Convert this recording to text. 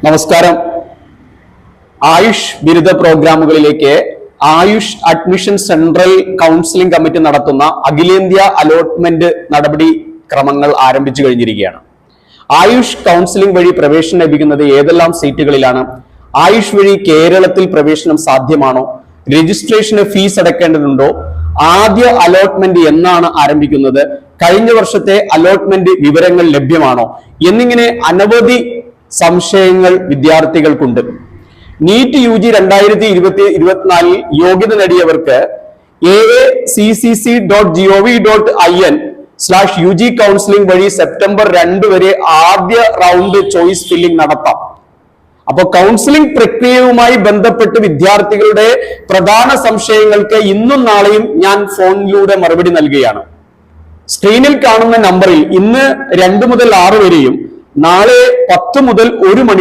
നമസ്കാരം. ആയുഷ് ബിരുദ പ്രോഗ്രാമുകളിലേക്ക് AYUSH admission central counselling committee നടത്തുന്ന അഖിലേന്ത്യാ അലോട്ട്മെന്റ് നടപടി ക്രമങ്ങൾ ആരംഭിച്ചു കഴിഞ്ഞിരിക്കുകയാണ്. ആയുഷ് കൗൺസിലിംഗ് വഴി പ്രവേശനം ലഭിക്കുന്നത് ഏതെല്ലാം സീറ്റുകളിലാണ്? ആയുഷ് വഴി കേരളത്തിൽ പ്രവേശനം സാധ്യമാണോ? രജിസ്ട്രേഷന് ഫീസ് അടയ്ക്കേണ്ടതുണ്ടോ? ആദ്യ അലോട്ട്മെന്റ് എന്നാണ് ആരംഭിക്കുന്നത്? കഴിഞ്ഞ വർഷത്തെ അലോട്ട്മെന്റ് വിവരങ്ങൾ ലഭ്യമാണോ? എന്നിങ്ങനെ അനവധി സംശയങ്ങൾ വിദ്യാർത്ഥികൾക്കുണ്ട്. നീറ്റ് UG 2024 യോഗ്യത നേടിയവർക്ക് aacc.gov.in/UG കൗൺസിലിംഗ് വഴി സെപ്റ്റംബർ 2 വരെ ആദ്യ റൗണ്ട് ചോയ്സ് ഫില്ലിംഗ് നടത്താം. അപ്പൊ കൗൺസിലിംഗ് പ്രക്രിയയുമായി ബന്ധപ്പെട്ട് വിദ്യാർത്ഥികളുടെ പ്രധാന സംശയങ്ങൾക്ക് ഇന്നും നാളെയും ഞാൻ ഫോണിലൂടെ മറുപടി നൽകുകയാണ്. സ്ക്രീനിൽ കാണുന്ന നമ്പറിൽ ഇന്ന് 2 മുതൽ 6 വരെയും നാളെ 10 മുതൽ 1 മണി